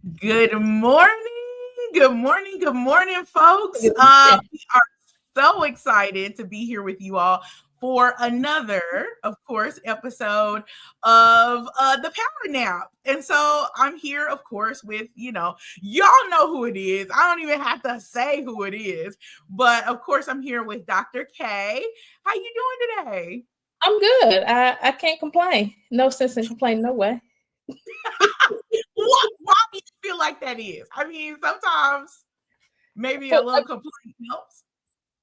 Good morning. Good morning. Good morning, folks. We are so excited to be here with you all for another, of course, episode of the Power Nap. And so I'm here, of course, with, y'all know who it is. I don't even have to say who it is. But of course, I'm here with Dr. K. How you doing today? I'm good. I can't complain. No sense in complaining, no way. Why do you feel like that is? I mean, sometimes maybe a little complaint helps.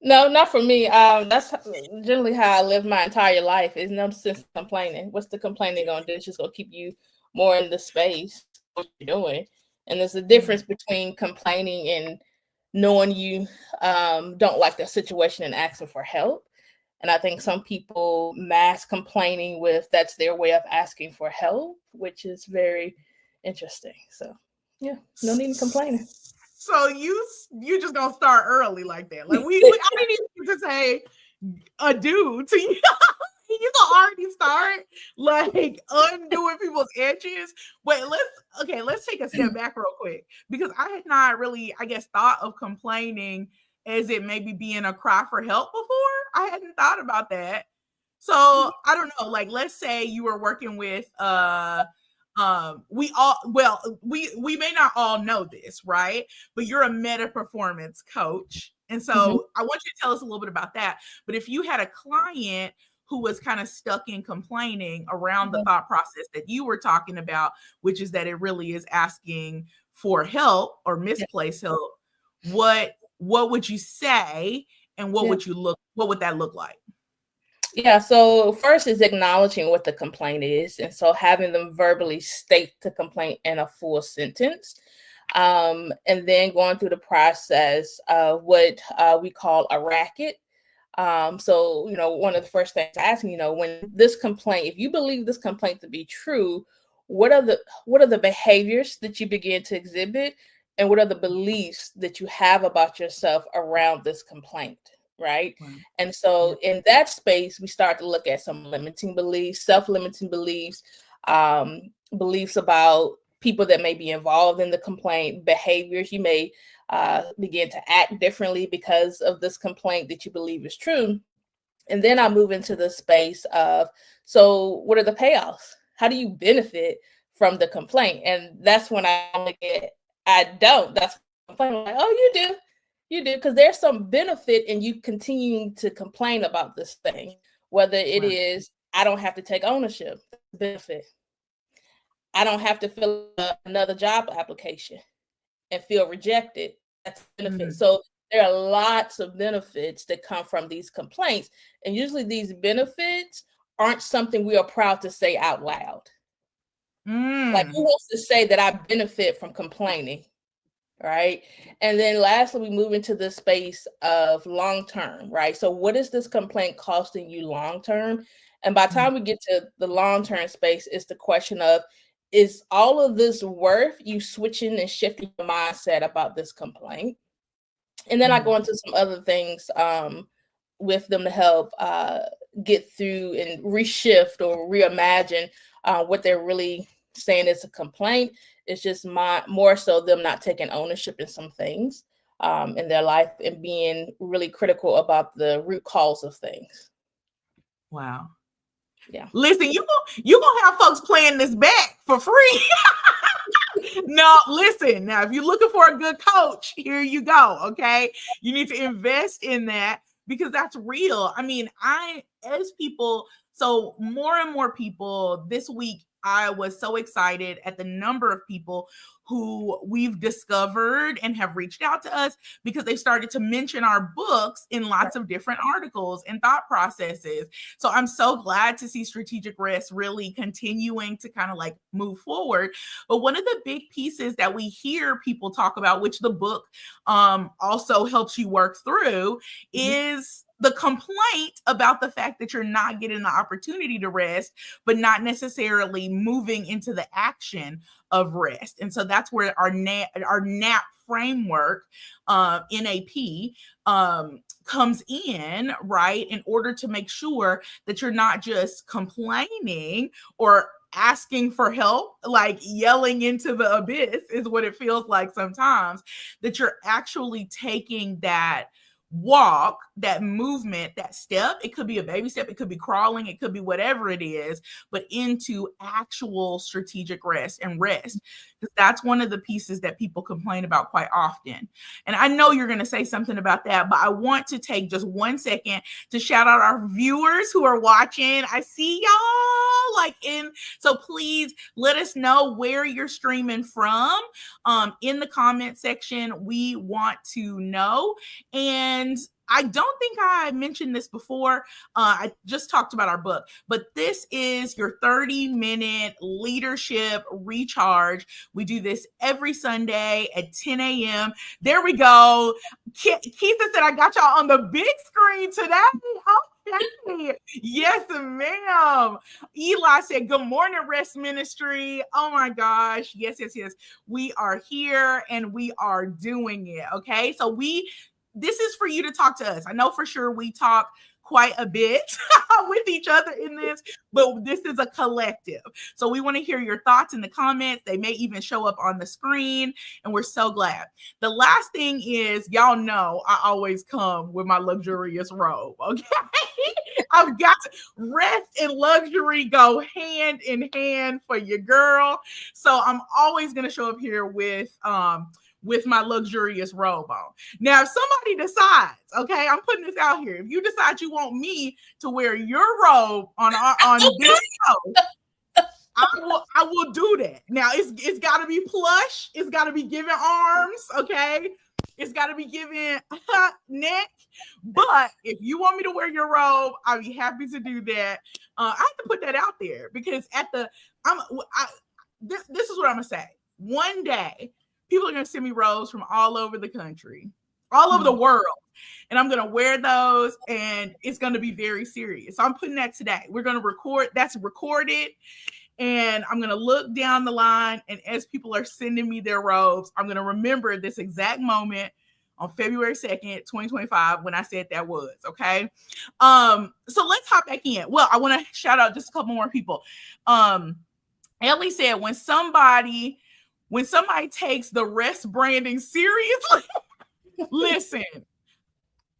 No, not for me. That's generally how I live my entire life. Is no sense complaining. What's the complaining gonna do? It's just gonna keep you more in the space what you're doing. And there's a difference between complaining and knowing you don't like the situation and asking for help. And I think some people mask complaining with that's their way of asking for help, which is very interesting. So yeah, no need in complaining. So you just gonna start early like that. Like I didn't even get to say adieu to you. You can already start like undoing people's edges. Wait, let's take a step back real quick because I had not really, I guess, thought of complaining as it maybe being a cry for help before. I hadn't thought about that. So I don't know, like let's say you were working with we may not all know this, right? But you're a meta performance coach. And so I want you to tell us a little bit about that. But if you had a client who was kind of stuck in complaining around the thought process that you were talking about, which is that it really is asking for help or misplaced help, what would you say and what would that look like? Yeah, so first is acknowledging what the complaint is. And so having them verbally state the complaint in a full sentence. And then going through the process of what we call a racket. So, one of the first things asking, when this complaint, if you believe this complaint to be true, what are the behaviors that you begin to exhibit? And what are the beliefs that you have about yourself around this complaint? Right. And so in that space, we start to look at some limiting beliefs, self-limiting beliefs, beliefs about people that may be involved in the complaint, behaviors. You may begin to act differently because of this complaint that you believe is true. And then I move into the space of, so what are the payoffs? How do you benefit from the complaint? And that's when I get, I don't. That's complaint. I'm like, oh, you do, because there's some benefit in you continuing to complain about this thing, whether it is, I don't have to take ownership, benefit. I don't have to fill another job application and feel rejected. That's benefit. So there are lots of benefits that come from these complaints. And usually these benefits aren't something we are proud to say out loud. Like, who wants to say that I benefit from complaining? Right. And then lastly, we move into the space of long-term, right? So what is this complaint costing you long-term? And by the time we get to the long-term space, it's the question of, is all of this worth you switching and shifting your mindset about this complaint? And then I go into some other things with them to help get through and reshift or reimagine what they're really saying is a complaint. It's just more so them not taking ownership in some things in their life and being really critical about the root cause of things. Wow. Yeah. Listen, you gonna have folks playing this back for free. No, listen. Now, if you're looking for a good coach, here you go. Okay, you need to invest in that because that's real. I mean, as people, so more and more people this week. I was so excited at the number of people who we've discovered and have reached out to us because they started to mention our books in lots of different articles and thought processes. So I'm so glad to see Strategic Rest really continuing to kind of like move forward. But one of the big pieces that we hear people talk about, which the book also helps you work through, is the complaint about the fact that you're not getting the opportunity to rest, but not necessarily moving into the action of rest. And so that's where our NAP framework, NAP, comes in, right? In order to make sure that you're not just complaining or asking for help, like yelling into the abyss is what it feels like sometimes, that you're actually taking that walk, that movement, that step. It could be a baby step, it could be crawling, it could be whatever it is, but into actual strategic rest and rest. Because that's one of the pieces that people complain about quite often. And I know you're going to say something about that, but I want to take just 1 second to shout out our viewers who are watching. I see y'all like in, so please let us know where you're streaming from in the comment section. We want to know. And I don't think I mentioned this before. I just talked about our book, but this is your 30-minute leadership recharge. We do this every Sunday at 10 a.m. There we go. Keitha said, I got y'all on the big screen today. Okay. Yes, ma'am. Eli said, good morning, Rest Ministry. Oh my gosh. Yes. We are here and we are doing it. Okay. So this is for you to talk to us. I know for sure we talk quite a bit with each other in this, but this is a collective. So we want to hear your thoughts in the comments. They may even show up on the screen, and we're so glad. The last thing is, y'all know I always come with my luxurious robe, okay? I've got to, rest and luxury go hand in hand for your girl. So I'm always going to show up here with my luxurious robe on. Now, if somebody decides, okay, I'm putting this out here. If you decide you want me to wear your robe on this show, I will do that. Now, it's got to be plush. It's got to be giving arms, okay? It's got to be giving neck. But if you want me to wear your robe, I'll be happy to do that. I have to put that out there because this is what I'm gonna say. One day, people are going to send me robes from all over the country, all over the world. And I'm going to wear those and it's going to be very serious. So I'm putting that today. We're going to record. That's recorded. And I'm going to look down the line. And as people are sending me their robes, I'm going to remember this exact moment on February 2nd, 2025, when I said that was, okay? So let's hop back in. Well, I want to shout out just a couple more people. Ellie said, when somebody takes the rest branding seriously, listen,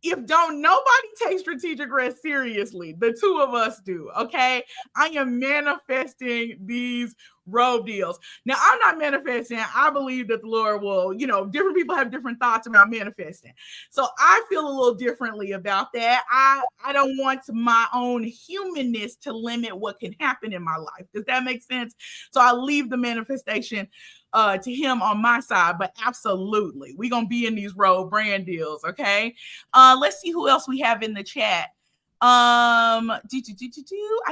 if don't nobody take strategic rest seriously, the two of us do, okay? I am manifesting these robe deals. Now, I'm not manifesting. I believe that the Lord will, different people have different thoughts about manifesting. So I feel a little differently about that. I don't want my own humanness to limit what can happen in my life. Does that make sense? So I leave the manifestation to him on my side, but absolutely, we're going to be in these robe brand deals, okay? Let's see who else we have in the chat. I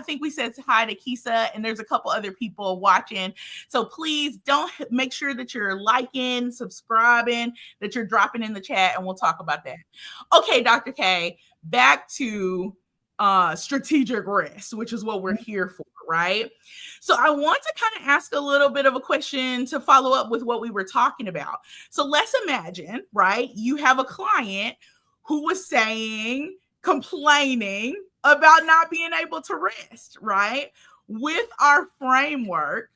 think we said hi to Kisa, and there's a couple other people watching. So please don't make sure that you're liking, subscribing, that you're dropping in the chat, and we'll talk about that. Okay, Dr. K, back to strategic rest, which is what we're here for, right? So I want to kind of ask a little bit of a question to follow up with what we were talking about. So let's imagine, right? You have a client who was complaining about not being able to rest, right? With our framework,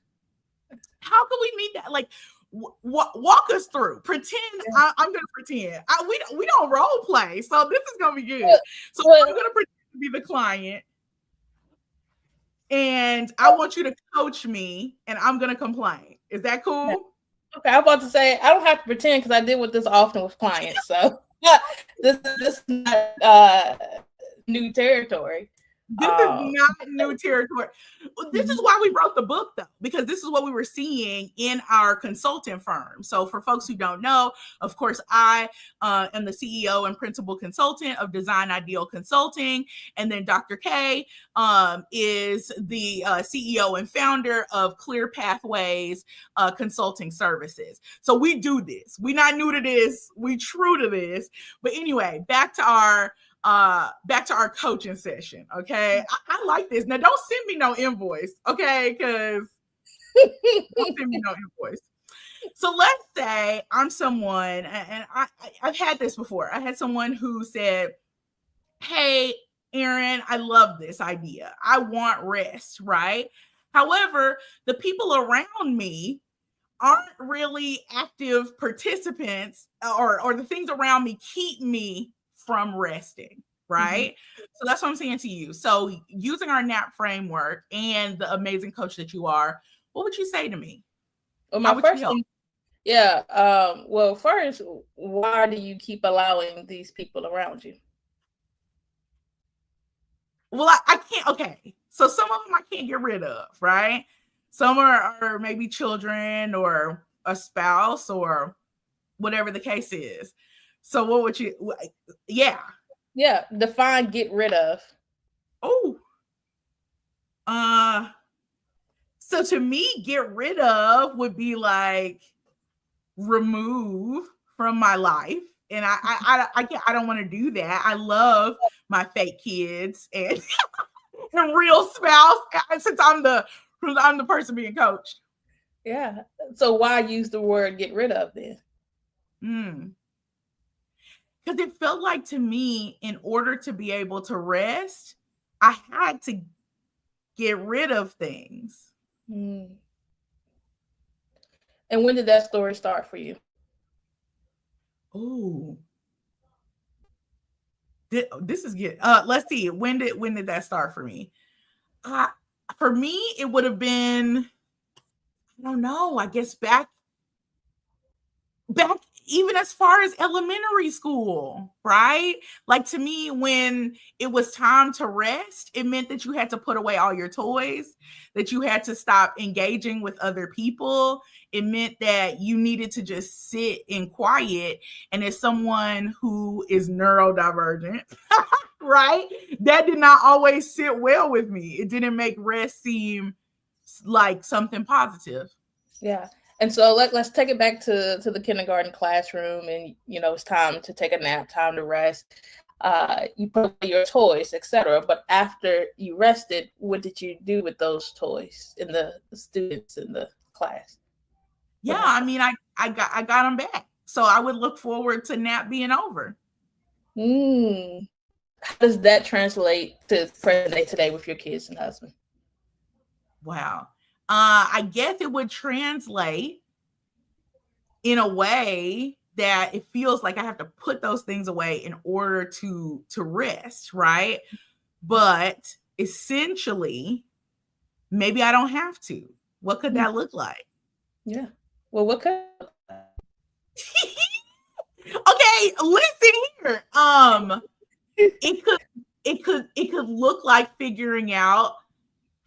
how can we meet that? Like, walk us through. Pretend. I'm going to pretend. We don't role play, so this is going to be good. So I'm going to pretend to be the client, and I want you to coach me, and I'm going to complain. Is that cool? Okay, I'm about to say I don't have to pretend because I deal with this often with clients, so. This is not new territory. This is not new territory. This is why we wrote the book, though, because this is what we were seeing in our consultant firm. So for folks who don't know, of course, I am the CEO and principal consultant of Design Ideal Consulting. And then Dr. K is the CEO and founder of Clear Pathways Consulting Services. So we do this. We're not new to this. We true to this. But anyway, back to our coaching session. Okay. I like this. Now don't send me no invoice. Okay. Cause don't send me no invoice. So let's say I'm someone, and I've had this before. I had someone who said, hey, Erin, I love this idea. I want rest, right? However, the people around me aren't really active participants, or the things around me keep me from resting, right? So that's what I'm saying to you. So using our nap framework and the amazing coach that you are, what would you say to me? Well, How my would you first help? thing, yeah. Well, first, why do you keep allowing these people around you? Well, I can't. Okay, so some of them I can't get rid of, right? Some are maybe children or a spouse or whatever the case is. So what would you? Yeah. Yeah, define get rid of. Oh. Uh. So to me, get rid of would be like remove from my life, and I can't. I don't want to do that. I love my fake kids and and real spouse since I'm the person being coached. Yeah. So why use the word get rid of then? Because it felt like to me, in order to be able to rest, I had to get rid of things. Mm. And when did that story start for you? Oh, this is good. Let's see. When did that start for me? Uh, for me, it would have been, I don't know. I guess back even as far as elementary school, right? Like to me, when it was time to rest, it meant that you had to put away all your toys, that you had to stop engaging with other people. It meant that you needed to just sit in quiet. And as someone who is neurodivergent, right, that did not always sit well with me. It didn't make rest seem like something positive. Yeah. And so let's take it back to the kindergarten classroom, and it's time to take a nap, time to rest. You put away your toys, etc. But after you rested, what did you do with those toys in the students in the class? What Yeah, I happened? mean, I got them back. So I would look forward to nap being over. Mm. How does that translate to present day today with your kids and husband? Wow. I guess it would translate in a way that it feels like I have to put those things away in order to rest, right? But essentially, maybe I don't have to. What could Mm. that look like? Yeah. Well, what could Okay, listen here. It could it could look like figuring out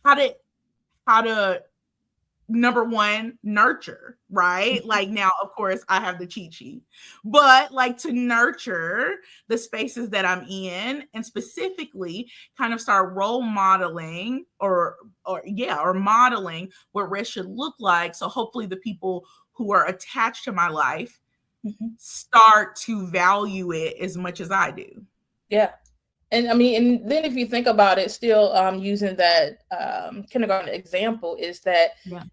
how to how to number one, nurture, right? Like now, of course, I have the cheat sheet, but like to nurture the spaces that I'm in, and specifically kind of start role modeling or modeling what rest should look like. So hopefully the people who are attached to my life Mhm. start to value it as much as I do. Yeah. And I mean, and then if you think about it, still using that kindergarten example, is that Yeah.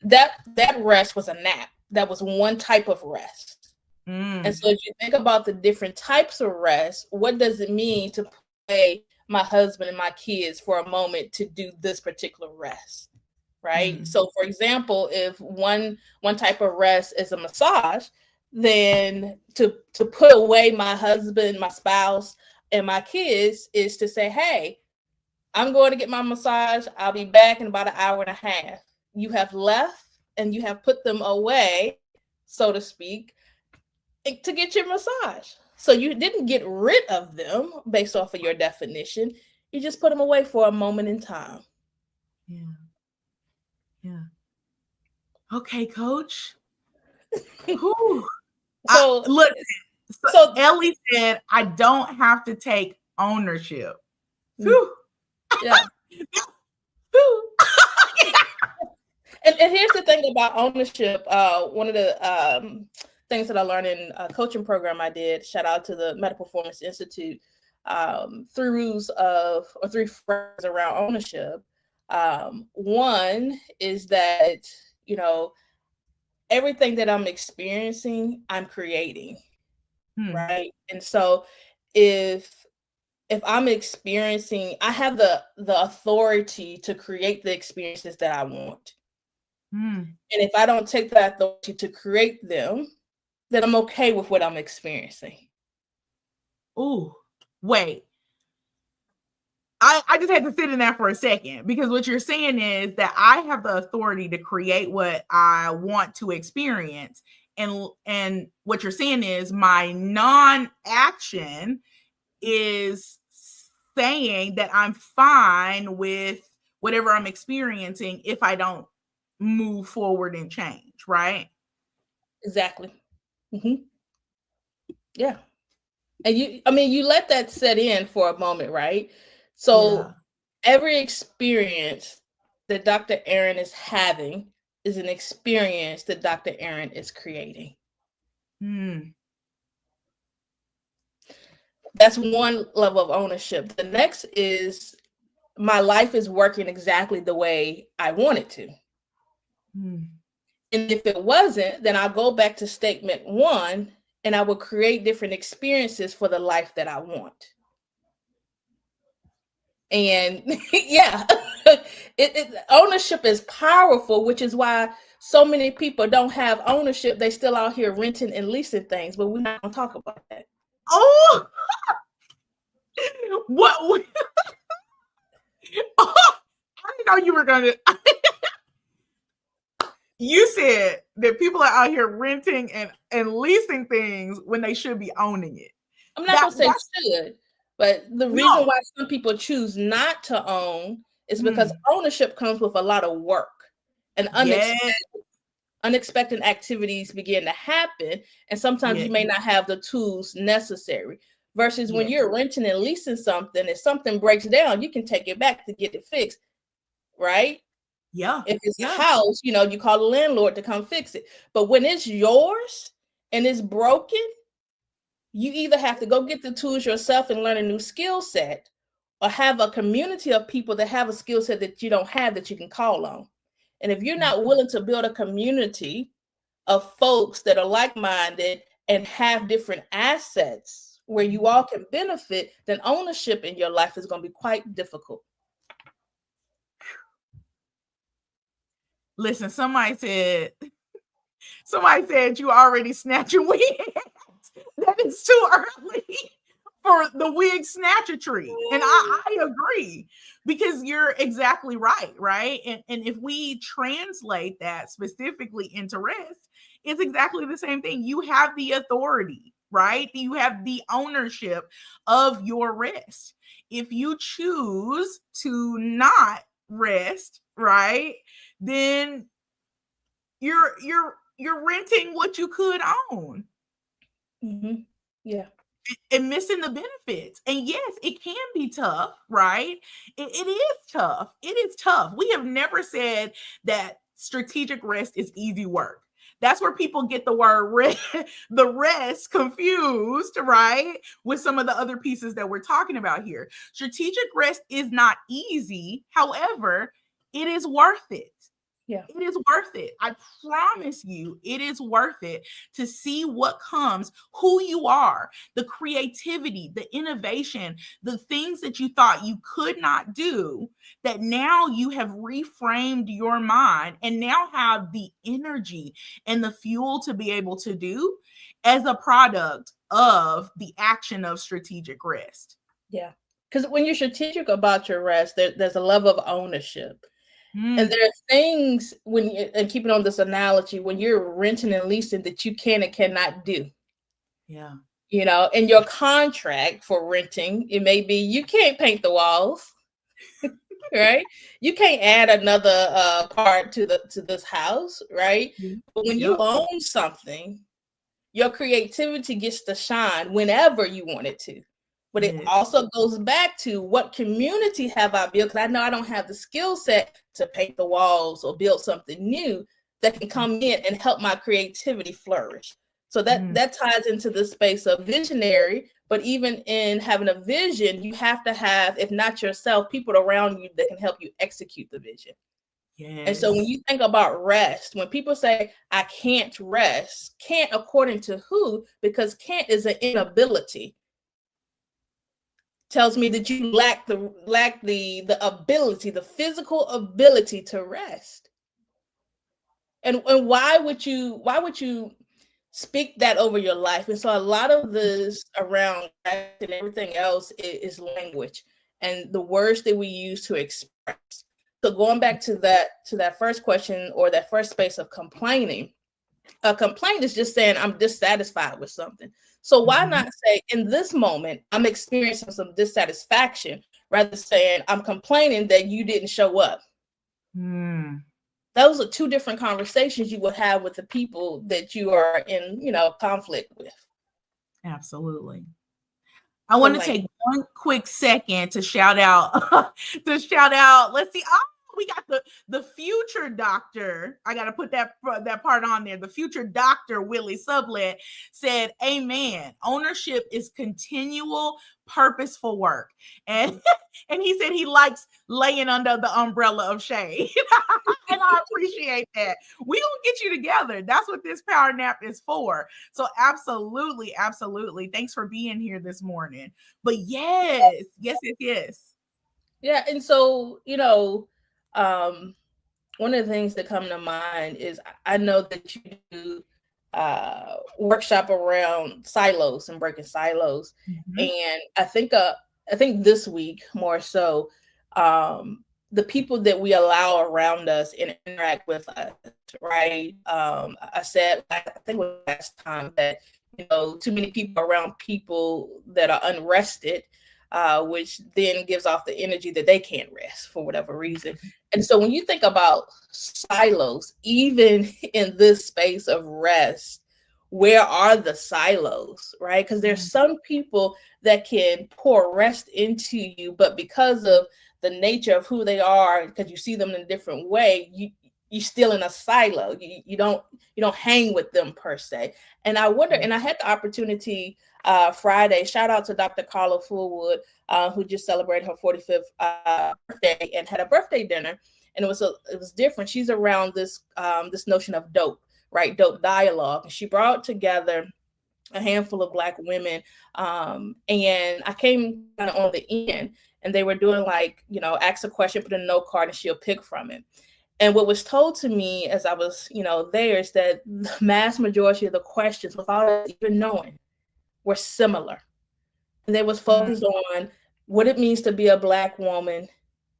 that rest was a nap. That was one type of rest. And Mm. so if you think about the different types of rest, what does it mean to pay my husband and my kids for a moment to do this particular rest? Right. Mm. So for example, if one type of rest is a massage, then to put away my husband, my spouse, and my kids is to say, hey, I'm going to get my massage. I'll be back in about an hour and a half. You have left and you have put them away, so to speak, to get your massage. So you didn't get rid of them based off of your definition. You just put them away for a moment in time. Yeah. Yeah. Okay, coach. Whew. So, Look, so so Ellie said, I don't have to take ownership. mm, Whew. yeah. Whew. And here's the thing about ownership. One of the things that I learned in a coaching program I did, shout out to the Meta Performance Institute, three phrases around ownership. One is that, you know, everything that I'm experiencing, I'm creating, Hmm. right? And so if if I'm experiencing, I have the authority to create the experiences that I want. And if I don't take that authority to create them, then I'm okay with what I'm experiencing. Ooh, wait. I just had to sit in that for a second, because what you're saying is that I have the authority to create what I want to experience. And what you're saying is my non-action is saying that I'm fine with whatever I'm experiencing if I don't move forward and change, right? Exactly. Mm-hmm. Yeah. And you let that set in for a moment, right? So every experience that Dr. Erin is having is an experience that Dr. Erin is creating. That's one level of ownership. The next is my life is working exactly the way I want it to. And if it wasn't, then I'll go back to statement 1 and I will create different experiences for the life that I want. And yeah, ownership is powerful, which is why so many people don't have ownership. They still out here renting and leasing things, but we're not going to talk about that. Oh, what? Oh, I didn't know you were going to. You said that people are out here renting and leasing things when they should be owning it. I'm not going to say should, but the reason why some people choose not to own is because ownership comes with a lot of work, and unexpected activities begin to happen, and sometimes you may not have the tools necessary. Versus when you're renting and leasing something, if something breaks down, you can take it back to get it fixed, right? Yeah. If it's a house, you call the landlord to come fix it. But when it's yours and it's broken, you either have to go get the tools yourself and learn a new skill set, or have a community of people that have a skill set that you don't have that you can call on. And if you're not willing to build a community of folks that are like-minded and have different assets where you all can benefit, then ownership in your life is going to be quite difficult. Listen, somebody said you already snatching wigs. That is too early for the wig snatchery. And I agree, because you're exactly right? And if we translate that specifically into rest, it's exactly the same thing. You have the authority, right? You have the ownership of your rest. If you choose to not rest, right, then you're renting what you could own. Yeah. And missing the benefits. And yes, it can be tough, right? It is tough. It is tough. We have never said that strategic rest is easy work. That's where people get the word the rest confused, right? With some of the other pieces that we're talking about here. Strategic rest is not easy. However, it is worth it. Yeah. It is worth it. I promise you, it is worth it to see what comes, who you are, the creativity, the innovation, the things that you thought you could not do, that now you have reframed your mind and now have the energy and the fuel to be able to do as a product of the action of strategic rest. Yeah. Because when you're strategic about your rest, there's a level of ownership. And there are things and keeping on this analogy, when you're renting and leasing that you can and cannot do. Yeah. In your contract for renting, it may be you can't paint the walls, right? You can't add another part to this house, right? But when you own something, your creativity gets to shine whenever you want it to. But it also goes back to what community have I built? Because I know I don't have the skill set to paint the walls or build something new that can come in and help my creativity flourish. So that ties into the space of visionary. But even in having a vision, you have to have, if not yourself, people around you that can help you execute the vision. Yes. And so when you think about rest, when people say, I can't rest, can't according to who? Because can't is an inability. tells me that you lack the ability, the physical ability to rest. And why would you speak that over your life? And so a lot of this around rest and everything else is language and the words that we use to express. So going back to that first question, or that first space of complaining, a complaint is just saying I'm dissatisfied with something. So why not say, in this moment, I'm experiencing some dissatisfaction, rather than saying I'm complaining that you didn't show up. Those are two different conversations you would have with the people that you are in, conflict with. Absolutely. I want to take one quick second to shout out, let's see. Oh, we got the future doctor. I got to put that part on there. The future doctor, Willie Sublet, said, amen. Ownership is continual, purposeful work. And he said he likes laying under the umbrella of shade. And I appreciate that. We gonna get you together. That's what this power nap is for. So absolutely. Thanks for being here this morning. But yes. Yeah, and so, one of the things that come to mind is, I know that you do workshop around silos and breaking silos. And I think this week more so, the people that we allow around us and interact with us, right? I said, I think last time, that too many people around people that are unrested, which then gives off the energy that they can't rest for whatever reason. And so when you think about silos, even in this space of rest, where are the silos, right? Because there's some people that can pour rest into you, but because of the nature of who they are, because you see them in a different way, you're still in a silo. You don't hang with them per se. And I wonder, and I had the opportunity Friday, shout out to Dr. Carla Fullwood, who just celebrated her 45th birthday and had a birthday dinner. And it was different. She's around this notion of dope, right? Dope dialogue. And she brought together a handful of Black women. And I came kind of on the end, and they were doing ask a question, put a note card, and she'll pick from it. And what was told to me as I was, there, is that the mass majority of the questions, without even knowing, were similar. And they was focused on what it means to be a Black woman,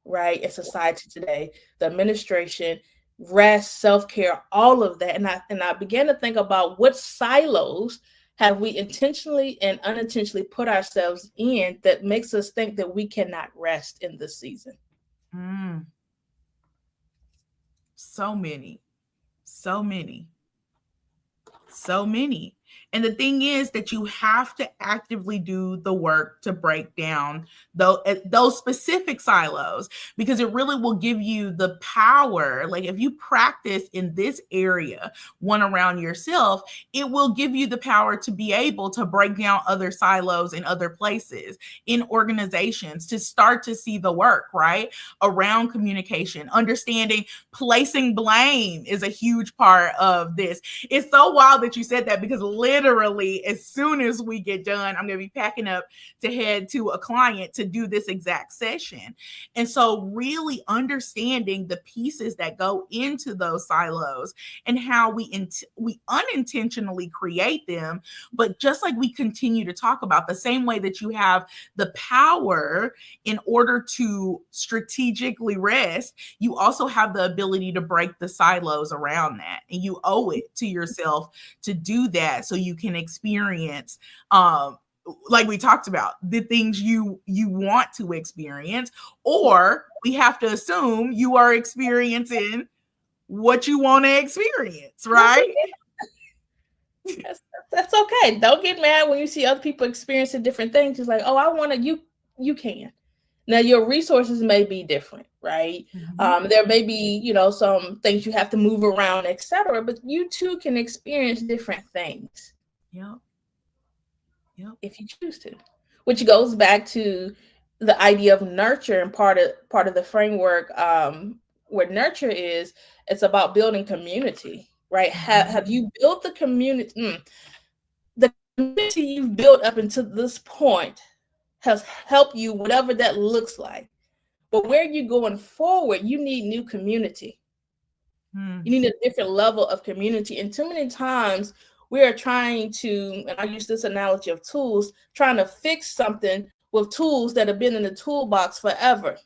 right, in society today, the administration, rest, self-care, all of that. And I began to think about what silos have we intentionally and unintentionally put ourselves in that makes us think that we cannot rest in this season. So many. And the thing is that you have to actively do the work to break down those specific silos, because it really will give you the power. Like, if you practice in this area, one around yourself, it will give you the power to be able to break down other silos in other places, in organizations, to start to see the work, right? Around communication, understanding, placing blame is a huge part of this. It's so wild that you said that, because literally as soon as we get done, I'm going to be packing up to head to a client to do this exact session. And so really understanding the pieces that go into those silos and how we unintentionally create them. But just like we continue to talk about, the same way that you have the power in order to strategically rest, you also have the ability to break the silos around that. And you owe it to yourself to do that, so you can experience, like we talked about, the things you want to experience, or we have to assume you are experiencing what you want to experience, right? That's okay. Don't get mad when you see other people experiencing different things. It's like, oh, I want to, you can. Now, your resources may be different, right? There may be, some things you have to move around, etc. But you too can experience different things. Yep. If you choose to, which goes back to the idea of nurture, and part of the framework where nurture is, it's about building community, right? Have you built the community? The community you've built up until this point, has helped you, whatever that looks like. But where you're going forward, you need new community. You need a different level of community. And too many times we are trying to, and I use this analogy of tools, trying to fix something with tools that have been in the toolbox forever.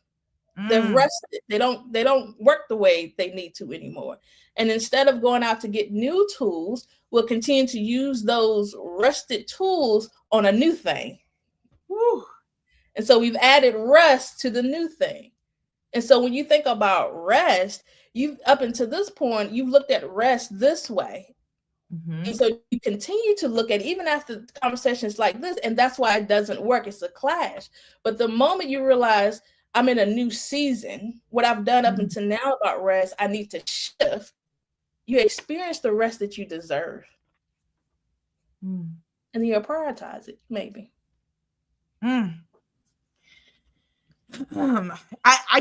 They've rusted. They don't work the way they need to anymore. And instead of going out to get new tools, we'll continue to use those rusted tools on a new thing. Woo. And so we've added rust to the new thing. And so when you think about rest, you up until this point, you've looked at rest this way. And so you continue to look at even after conversations like this, and that's why it doesn't work. It's a clash. But the moment you realize I'm in a new season, what I've done up until now about rest, I need to shift. You experience the rest that you deserve. And then you'll prioritize it, maybe. I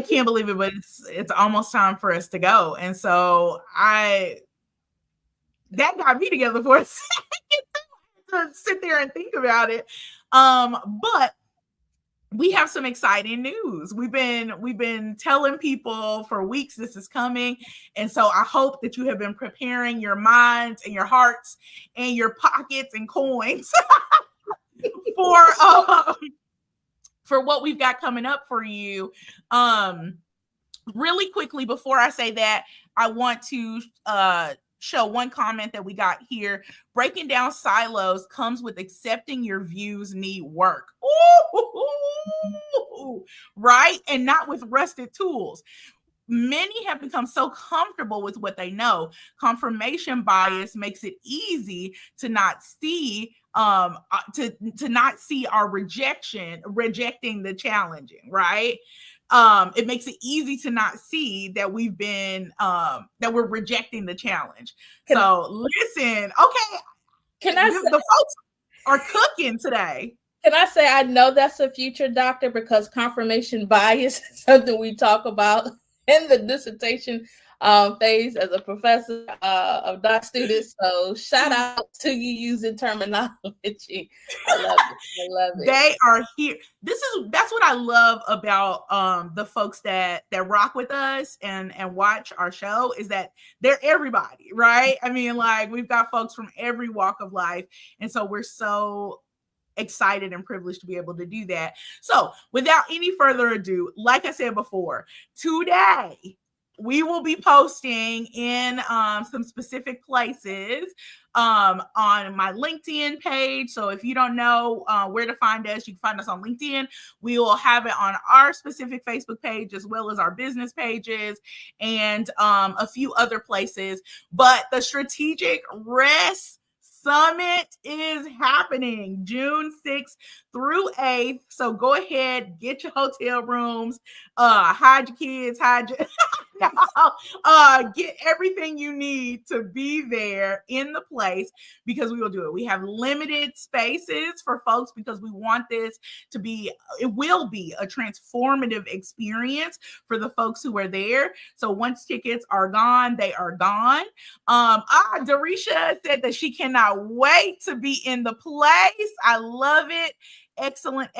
can't believe it, but it's almost time for us to go. And so that got me together for a second to sit there and think about it. But we have some exciting news. We've been telling people for weeks this is coming. And so I hope that you have been preparing your minds and your hearts and your pockets and coins for what we've got coming up for you. Really quickly, before I say that, I want to show one comment that we got here. Breaking down silos comes with accepting your views need work. Ooh, right? And not with rusted tools. Many have become so comfortable with what they know. Confirmation bias makes it easy to not see to not see our rejecting the challenging, right? It makes it easy to not see that we've been that we're rejecting the challenge. Listen, okay. The folks are cooking today. Can I say I know that's a future doctor, because confirmation bias is something we talk about in the dissertation phase as a professor of doc students. So shout out to you using terminology. I love it. They are here. That's what I love about the folks that rock with us and watch our show, is that they're everybody, right? I mean, like, we've got folks from every walk of life. And so we're so excited and privileged to be able to do that. So without any further ado, like I said before, today we will be posting in some specific places on my LinkedIn page. So if you don't know where to find us, you can find us on LinkedIn. We will have it on our specific Facebook page, as well as our business pages and a few other places. But the Strategic Rest Summit is happening June 6th through 8th. So go ahead, get your hotel rooms, hide your kids, get everything you need to be there in the place, because we will do it. We have limited spaces for folks because we want this to be, it will be a transformative experience for the folks who are there. So once tickets are gone, they are gone. Darisha said that she cannot wait to be in the place. I love it. Excellent.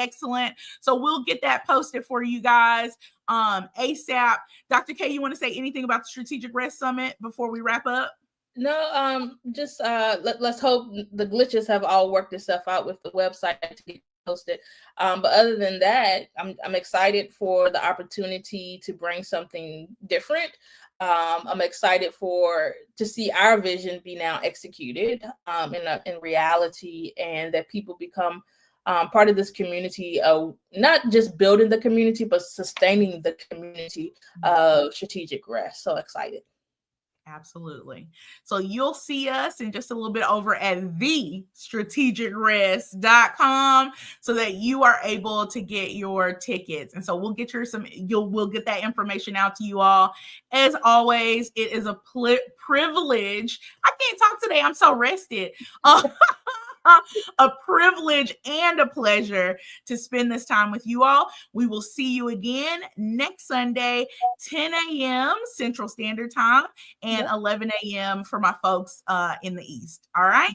So we'll get that posted for you guys ASAP. Dr. K, you want to say anything about the Strategic Rest Summit before we wrap up? No, just let's hope the glitches have all worked itself out with the website to get posted. But other than that, I'm excited for the opportunity to bring something different. I'm excited to see our vision be now executed in reality, and that people become part of this community, not just building the community, but sustaining the community of strategic rest. So excited. Absolutely. So you'll see us in just a little bit over at thestrategicrest.com so that you are able to get your tickets. And so we'll get we'll get that information out to you all. As always, it is a privilege. I can't talk today. I'm so rested. A privilege and a pleasure to spend this time with you all. We will see you again next Sunday, 10 a.m. Central Standard Time and 11 a.m. for my folks in the East. All right.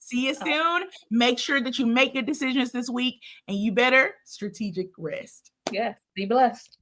See you soon. Make sure that you make good decisions this week, and you better strategic rest. Yes. Be blessed.